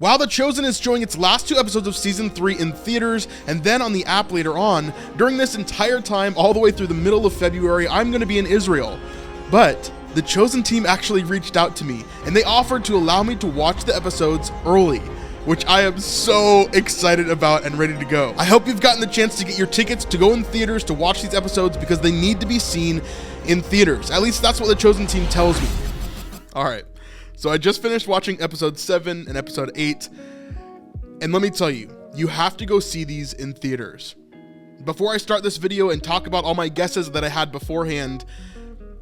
While The Chosen is showing its last 2 episodes of season 3 in theaters and then on the app later on, during this entire time, all the way through the middle of February, I'm going to be in Israel. But The Chosen team actually reached out to me and they offered to allow me to watch the episodes early, which I am so excited about and ready to go. I hope you've gotten the chance to get your tickets to go in theaters to watch these episodes because they need to be seen in theaters. At least that's what The Chosen team tells me. All right. So I just finished watching episode 7 and episode 8, and let me tell you, you have to go see these in theaters. Before I start this video and talk about all my guesses that I had beforehand,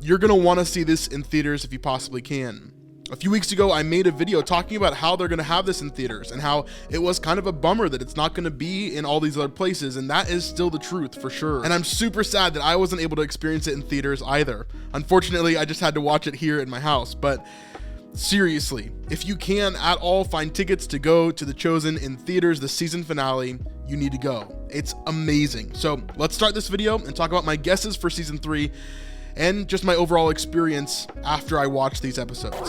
you're gonna wanna see this in theaters if you possibly can. A few weeks ago, I made a video talking about how they're gonna have this in theaters and how it was kind of a bummer that it's not gonna be in all these other places, and that is still the truth for sure. And I'm super sad that I wasn't able to experience it in theaters either. Unfortunately, I just had to watch it here in my house, but seriously, if you can at all find tickets to go to The Chosen in theaters, the season finale, you need to go. It's amazing. So let's start this video and talk about my guesses for season 3 and just my overall experience after I watched these episodes.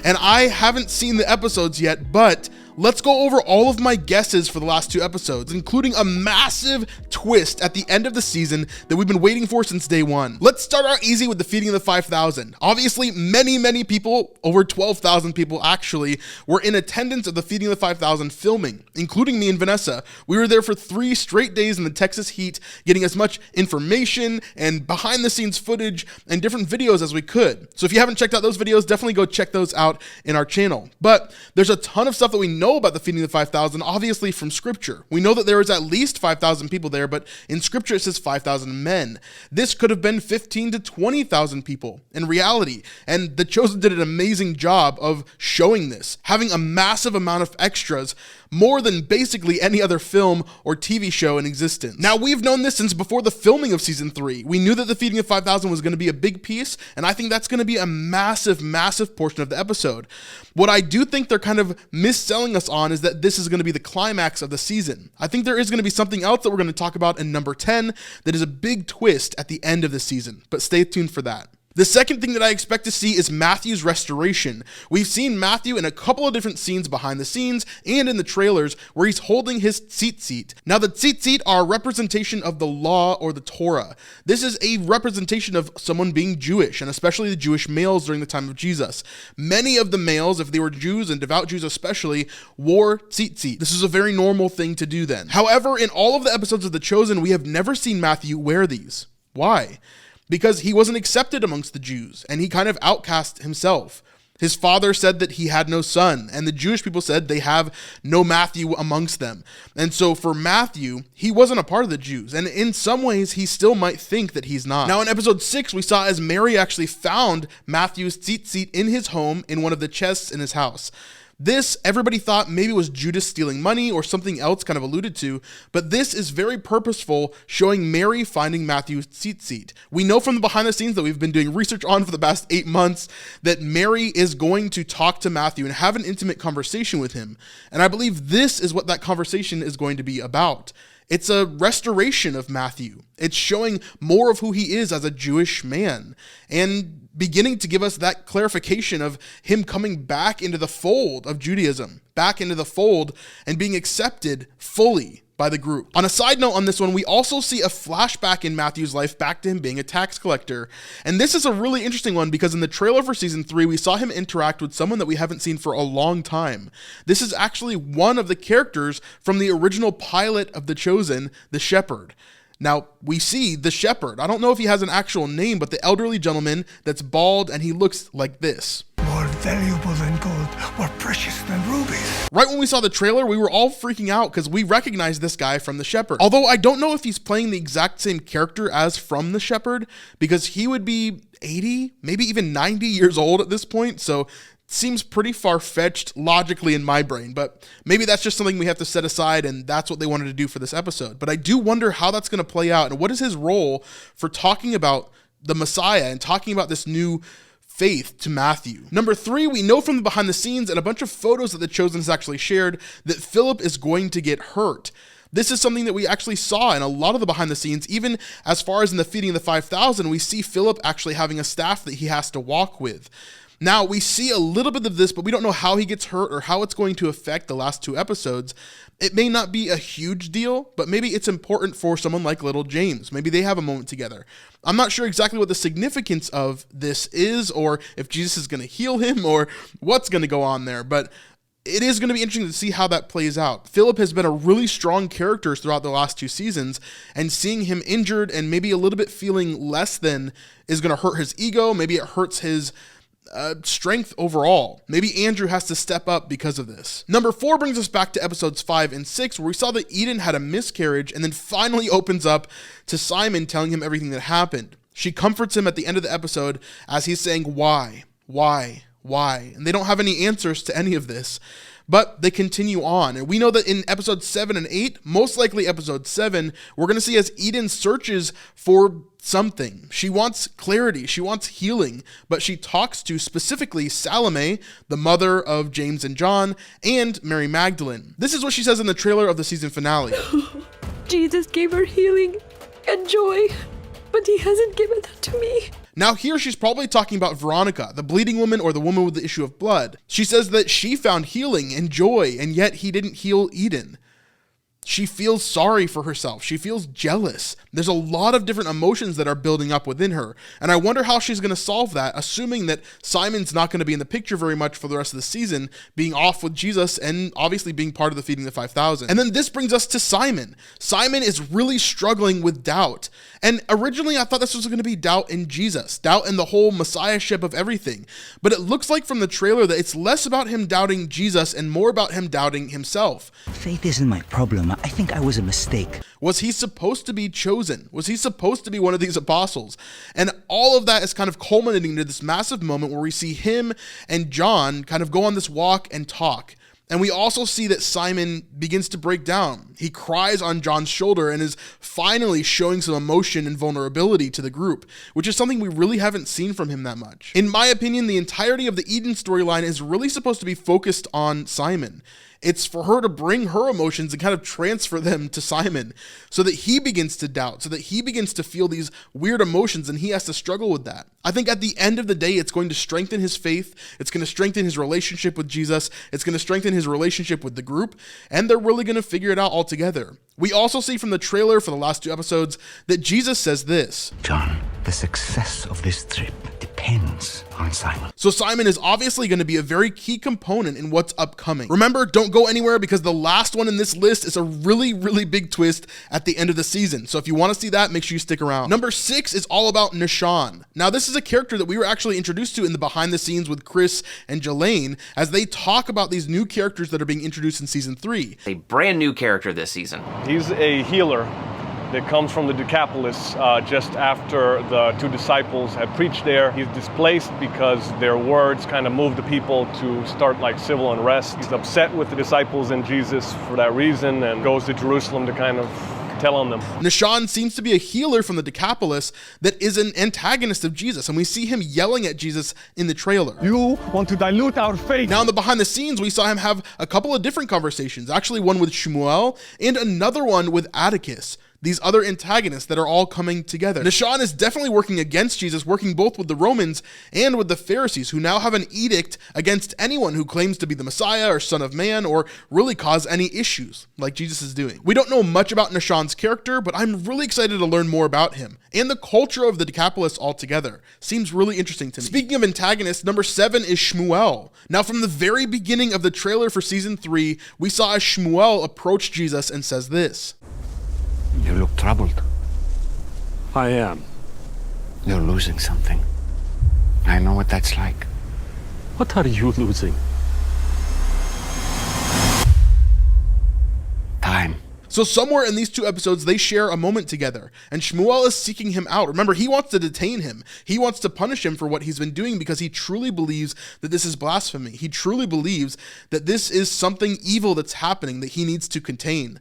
And I haven't seen the episodes yet, but let's go over all of my guesses for the last 2 episodes, including a massive twist at the end of the season that we've been waiting for since day 1. Let's start out easy with the feeding of the 5,000. Obviously, many people, over 12,000 people actually, were in attendance at the feeding of the 5,000 filming, including me and Vanessa. We were there for 3 straight days in the Texas heat, getting as much information and behind the scenes footage and different videos as we could. So if you haven't checked out those videos, definitely go check those out in our channel. But there's a ton of stuff that we know about the feeding of the 5,000, obviously from scripture. We know that there was at least 5,000 people there, but in scripture it says 5,000 men. This could have been 15 to 20,000 people in reality, and The Chosen did an amazing job of showing this, having a massive amount of extras, more than basically any other film or TV show in existence. Now, we've known this since before the filming of season 3. We knew that the feeding of 5,000 was going to be a big piece, and I think that's going to be a massive portion of the episode. What I do think they're kind of misselling us on is that this is going to be the climax of the season. I think there is going to be something else that we're going to talk about in number 10 that is a big twist at the end of the season, but stay tuned for that. The second thing that I expect to see is Matthew's restoration. We've seen Matthew in a couple of different scenes behind the scenes and in the trailers where he's holding his tzitzit. Now, the tzitzit are a representation of the law or the Torah. This is a representation of someone being Jewish, and especially the Jewish males during the time of Jesus. Many of the males, if they were Jews and devout Jews especially, wore tzitzit. This is a very normal thing to do then. However, in all of the episodes of The Chosen, we have never seen Matthew wear these. Why? Because he wasn't accepted amongst the Jews, and he kind of outcast himself. His father said that he had no son, and the Jewish people said they have no Matthew amongst them. And so for Matthew, he wasn't a part of the Jews, and in some ways, he still might think that he's not. Now in episode 6, we saw as Mary actually found Matthew's tzitzit in his home in one of the chests in his house. This, everybody thought maybe was Judas stealing money or something else kind of alluded to, but this is very purposeful, showing Mary finding Matthew's tzitzit. We know from the behind the scenes that we've been doing research on for the past 8 months that Mary is going to talk to Matthew and have an intimate conversation with him. And I believe this is what that conversation is going to be about. It's a restoration of Matthew. It's showing more of who he is as a Jewish man and beginning to give us that clarification of him coming back into the fold of Judaism, back into the fold and being accepted fully by the group. On a side note on this one, we also see a flashback in Matthew's life back to him being a tax collector. And this is a really interesting one because in the trailer for season 3, we saw him interact with someone that we haven't seen for a long time. This is actually one of the characters from the original pilot of The Chosen, the shepherd. Now, we see the shepherd. I don't know if he has an actual name, but the elderly gentleman that's bald and he looks like this. More valuable than gold, more precious than rubies. Right when we saw the trailer, we were all freaking out because we recognized this guy from The Shepherd. Although I don't know if he's playing the exact same character as from The Shepherd, because he would be 80, maybe even 90 years old at this point, so seems pretty far-fetched logically in my brain, but maybe that's just something we have to set aside, and that's what they wanted to do for this episode. But I do wonder how that's going to play out, and what is his role for talking about the Messiah and talking about this new faith to Matthew. Number 3, we know from the behind the scenes and a bunch of photos that The Chosen has actually shared that Philip is going to get hurt. This is something that we actually saw in a lot of the behind the scenes. Even as far as in the feeding of the 5,000, we see Philip actually having a staff that he has to walk with. Now, we see a little bit of this, but we don't know how he gets hurt or how it's going to affect the last 2 episodes. It may not be a huge deal, but maybe it's important for someone like little James. Maybe they have a moment together. I'm not sure exactly what the significance of this is, or if Jesus is going to heal him, or what's going to go on there, but it is going to be interesting to see how that plays out. Philip has been a really strong character throughout the last 2 seasons, and seeing him injured and maybe a little bit feeling less than is going to hurt his ego. Maybe it hurts his strength overall. Maybe Andrew has to step up because of this. Number 4 brings us back to episodes 5 and 6, where we saw that Eden had a miscarriage and then finally opens up to Simon, telling him everything that happened. She comforts him at the end of the episode as he's saying, why? And they don't have any answers to any of this, but they continue on. And we know that in episodes 7 and 8, most likely episode 7, we're going to see as Eden searches for something. She wants clarity, she wants healing, but she talks to specifically Salome, the mother of James and John, and Mary Magdalene. This is what she says in the trailer of the season finale. Jesus gave her healing and joy, but he hasn't given that to me. Now here she's probably talking about Veronica, the bleeding woman or the woman with the issue of blood. She says that she found healing and joy, and yet he didn't heal Eden. She feels sorry for herself. She feels jealous. There's a lot of different emotions that are building up within her. And I wonder how she's going to solve that, assuming that Simon's not going to be in the picture very much for the rest of the season, being off with Jesus and obviously being part of the feeding the 5,000. And then this brings us to Simon. Simon is really struggling with doubt. And originally I thought this was going to be doubt in Jesus, doubt in the whole messiahship of everything. But it looks like from the trailer that it's less about him doubting Jesus and more about him doubting himself. Faith isn't my problem. I think I was a mistake. Was he supposed to be chosen? Was he supposed to be one of these apostles? And all of that is kind of culminating into this massive moment where we see him and John kind of go on this walk and talk. And we also see that Simon begins to break down. He cries on John's shoulder and is finally showing some emotion and vulnerability to the group, which is something we really haven't seen from him that much. In my opinion, the entirety of the Eden storyline is really supposed to be focused on Simon. It's for her to bring her emotions and kind of transfer them to Simon so that he begins to doubt, so that he begins to feel these weird emotions and he has to struggle with that. I think at the end of the day, it's going to strengthen his faith. It's going to strengthen his relationship with Jesus. It's going to strengthen his relationship with the group, and they're really going to figure it out all together. We also see from the trailer for the last 2 episodes that Jesus says this. John, the success of this trip depends on Simon. So Simon is obviously going to be a very key component in what's upcoming. Remember, don't go anywhere because the last one in this list is a really, really big twist at the end of the season. So if you want to see that, make sure you stick around. Number 6 is all about Nishan. Now, this is a character that we were actually introduced to in the behind the scenes with Chris and Jelaine as they talk about these new characters that are being introduced in season 3. A brand new character this season. He's a healer that comes from the Decapolis just after the 2 disciples had preached there. He's displaced because their words kind of moved the people to start like civil unrest. He's upset with the disciples and Jesus for that reason and goes to Jerusalem to kind of tell on them. Nishan seems to be a healer from the Decapolis that is an antagonist of Jesus, and we see him yelling at Jesus in the trailer. You want to dilute our faith. Now in the behind the scenes, we saw him have a couple of different conversations, actually one with Shmuel and another one with Atticus. These other antagonists that are all coming together. Nishan is definitely working against Jesus, working both with the Romans and with the Pharisees, who now have an edict against anyone who claims to be the Messiah or Son of Man or really cause any issues like Jesus is doing. We don't know much about Nishan's character, but I'm really excited to learn more about him and the culture of the Decapolis altogether. Seems really interesting to me. Speaking of antagonists, number 7 is Shmuel. Now from the very beginning of the trailer for season 3, we saw as Shmuel approach Jesus and says this. You look troubled. I am. You're losing something. I know what that's like. What are you losing? Time. So somewhere in these 2 episodes, they share a moment together, and Shmuel is seeking him out. Remember, he wants to detain him. He wants to punish him for what he's been doing because he truly believes that this is blasphemy. He truly believes that this is something evil that's happening that he needs to contain.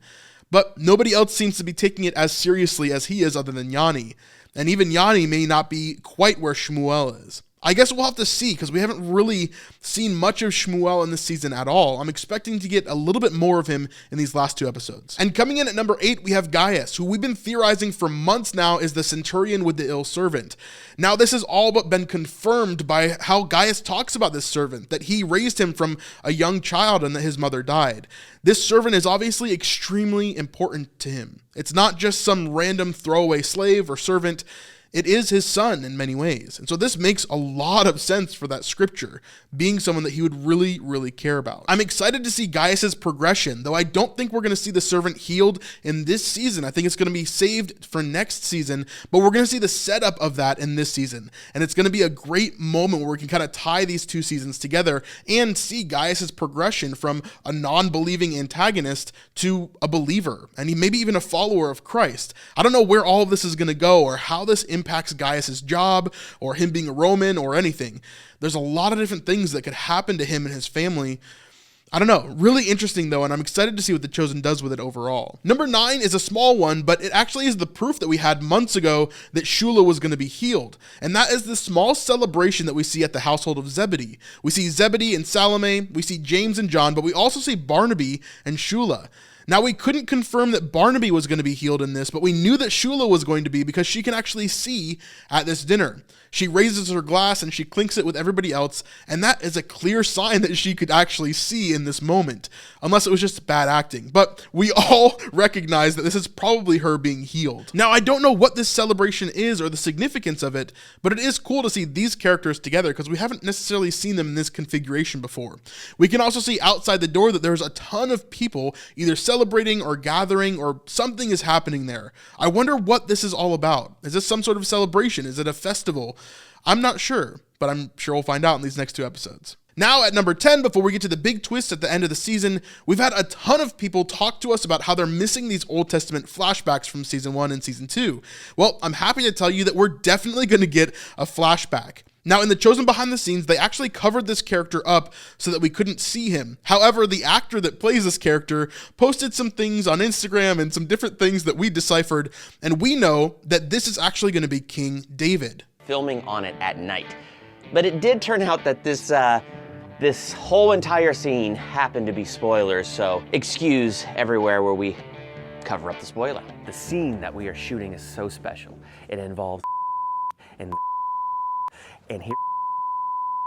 But nobody else seems to be taking it as seriously as he is other than Yanni. And even Yanni may not be quite where Shmuel is. I guess we'll have to see, because we haven't really seen much of Shmuel in this season at all. I'm expecting to get a little bit more of him in these last 2 episodes. And coming in at number 8, we have Gaius, who we've been theorizing for months now is the centurion with the ill servant. Now, this has all but been confirmed by how Gaius talks about this servant, that he raised him from a young child and that his mother died. This servant is obviously extremely important to him. It's not just some random throwaway slave or servant. It is his son in many ways. And so this makes a lot of sense for that scripture, being someone that he would really, really care about. I'm excited to see Gaius's progression, though I don't think we're going to see the servant healed in this season. I think it's going to be saved for next season, but we're going to see the setup of that in this season. And it's going to be a great moment where we can kind of tie these 2 seasons together and see Gaius's progression from a non-believing antagonist to a believer, and he maybe even a follower of Christ. I don't know where all of this is going to go or how this impacts Gaius's job or him being a Roman or anything. There's a lot of different things that could happen to him and his family. I don't know, really interesting though, and I'm excited to see what The Chosen does with it overall. Number 9 is a small one, but it actually is the proof that we had months ago that Shula was going to be healed. And that is the small celebration that we see at the household of Zebedee. We see Zebedee and Salome, we see James and John, but we also see Barnaby and Shula. Now, we couldn't confirm that Barnaby was going to be healed in this, but we knew that Shula was going to be because she can actually see at this dinner. She raises her glass and she clinks it with everybody else, and that is a clear sign that she could actually see in this moment, unless it was just bad acting. But we all recognize that this is probably her being healed. Now, I don't know what this celebration is or the significance of it, but it is cool to see these characters together because we haven't necessarily seen them in this configuration before. We can also see outside the door that there's a ton of people either celebrating or gathering or something is happening there. I wonder what this is all about. Is this some sort of celebration? Is it a festival? I'm not sure, but I'm sure we'll find out in these next 2 episodes. Now at number 10, before we get to the big twist at the end of the season, we've had a ton of people talk to us about how they're missing these Old Testament flashbacks from season 1 and season 2. Well, I'm happy to tell you that we're definitely going to get a flashback. Now, in The Chosen behind the scenes, they actually covered this character up so that we couldn't see him. However, the actor that plays this character posted some things on Instagram and some different things that we deciphered, and we know that this is actually going to be King David. Filming on it at night. But it did turn out that this whole entire scene happened to be spoilers, so excuse everywhere where we cover up the spoiler. The scene that we are shooting is so special. It involves and here,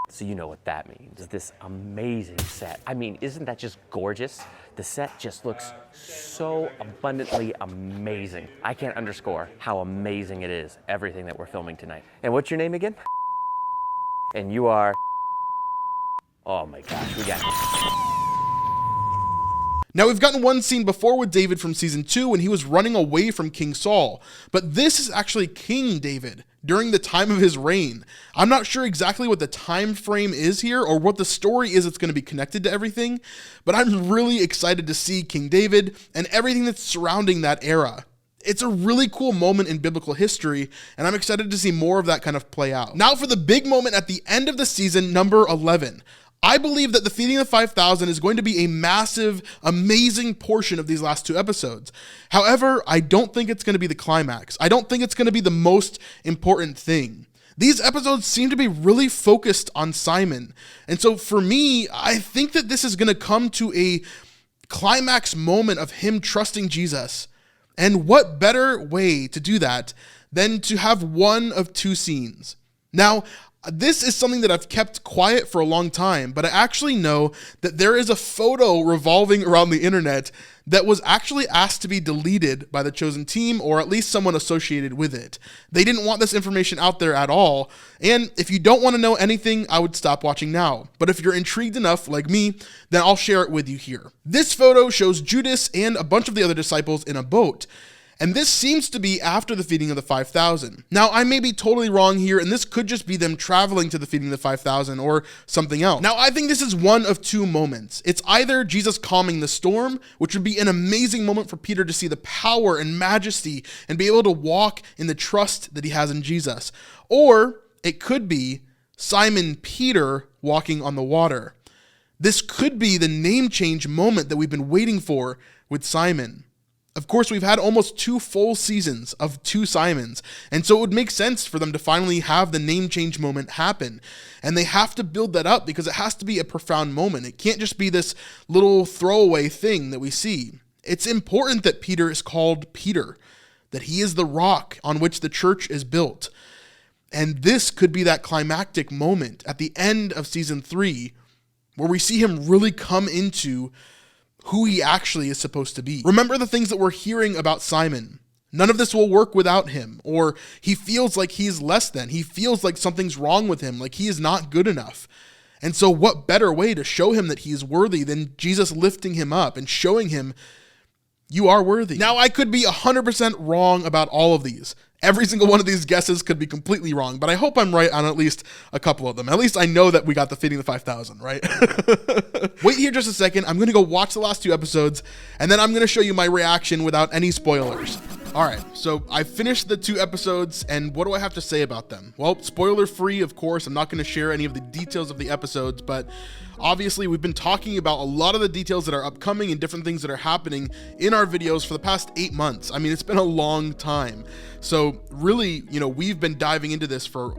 so you know what that means. This amazing set. I mean, isn't that just gorgeous? The set just looks so abundantly amazing. I can't underscore how amazing it is, everything that we're filming tonight. And what's your name again? And you are, oh my gosh, we got Now, we've gotten one scene before with David from season 2 when he was running away from King Saul, but this is actually King David during the time of his reign. I'm not sure exactly what the time frame is here or what the story is that's going to be connected to everything, but I'm really excited to see King David and everything that's surrounding that era. It's a really cool moment in biblical history, and I'm excited to see more of that kind of play out. Now for the big moment at the end of the season, number 11. I believe that the feeding of the 5,000 is going to be a massive, amazing portion of these last 2 episodes. However, I don't think it's going to be the climax. I don't think it's going to be the most important thing. These episodes seem to be really focused on Simon. And so for me, I think that this is going to come to a climax moment of him trusting Jesus. And what better way to do that than to have one of 2 scenes? Now, this is something that I've kept quiet for a long time, but I actually know that there is a photo revolving around the internet that was actually asked to be deleted by the Chosen team, or at least someone associated with it. They didn't want this information out there at all, and if you don't want to know anything, I would stop watching now. But if you're intrigued enough, like me, then I'll share it with you here. This photo shows Judas and a bunch of the other disciples in a boat. And this seems to be after the feeding of the 5,000. Now, I may be totally wrong here, and this could just be them traveling to the feeding of the 5,000 or something else. Now, I think this is one of 2 moments. It's either Jesus calming the storm, which would be an amazing moment for Peter to see the power and majesty and be able to walk in the trust that he has in Jesus. Or it could be Simon Peter walking on the water. This could be the name change moment that we've been waiting for with Simon. Of course, we've had almost 2 full seasons of 2 Simons, and so it would make sense for them to finally have the name change moment happen. And they have to build that up because it has to be a profound moment. It can't just be this little throwaway thing that we see. It's important that Peter is called Peter, that he is the rock on which the church is built. And this could be that climactic moment at the end of season 3 where we see him really come into who he actually is supposed to be. Remember the things that we're hearing about Simon. None of this will work without him, or he feels like he's less than. He feels like something's wrong with him, like he is not good enough. And so what better way to show him that he is worthy than Jesus lifting him up and showing him you are worthy. Now, I could be 100% wrong about all of these. Every single one of these guesses could be completely wrong, but I hope I'm right on at least a couple of them. At least I know that we got the Feeding the 5,000, right? Wait here just a second. I'm going to go watch the last 2 episodes, and then I'm going to show you my reaction without any spoilers. All right, so I finished the 2 episodes, and what do I have to say about them? Well, spoiler free, of course. I'm not going to share any of the details of the episodes, but obviously we've been talking about a lot of the details that are upcoming and different things that are happening in our videos for the past 8 months. I mean, it's been a long time. So really, we've been diving into this for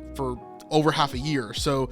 over half a year. So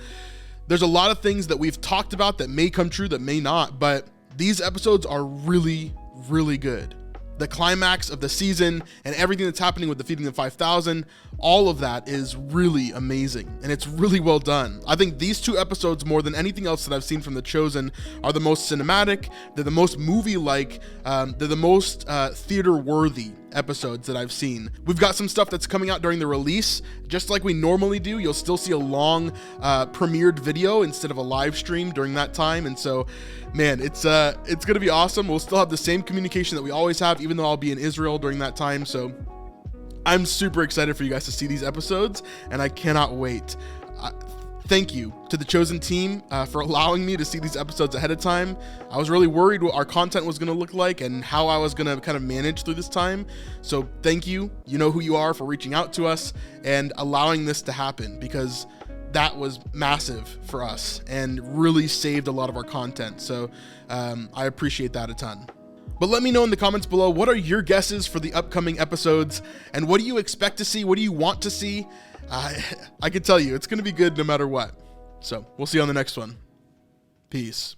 there's a lot of things that we've talked about that may come true, that may not, but these episodes are really, really good. The climax of the season and everything that's happening with the Feeding the 5,000, all of that is really amazing and it's really well done. I think these 2 episodes, more than anything else that I've seen from The Chosen, are the most cinematic, they're the most movie-like, they're the most theater-worthy episodes that I've seen. We've got some stuff that's coming out during the release, just like we normally do. You'll still see a long premiered video instead of a live stream during that time, and so man, it's gonna be awesome. We'll still have the same communication that we always have, even though I'll be in Israel during that time. So I'm super excited for you guys to see these episodes, and I cannot wait. Thank you to the Chosen team for allowing me to see these episodes ahead of time. I was really worried what our content was going to look like and how I was going to kind of manage through this time. So thank you. You know who you are, for reaching out to us and allowing this to happen, because that was massive for us and really saved a lot of our content. So I appreciate that a ton. But let me know in the comments below, what are your guesses for the upcoming episodes, and what do you expect to see? What do you want to see? I can tell you it's going to be good no matter what. So we'll see you on the next one. Peace.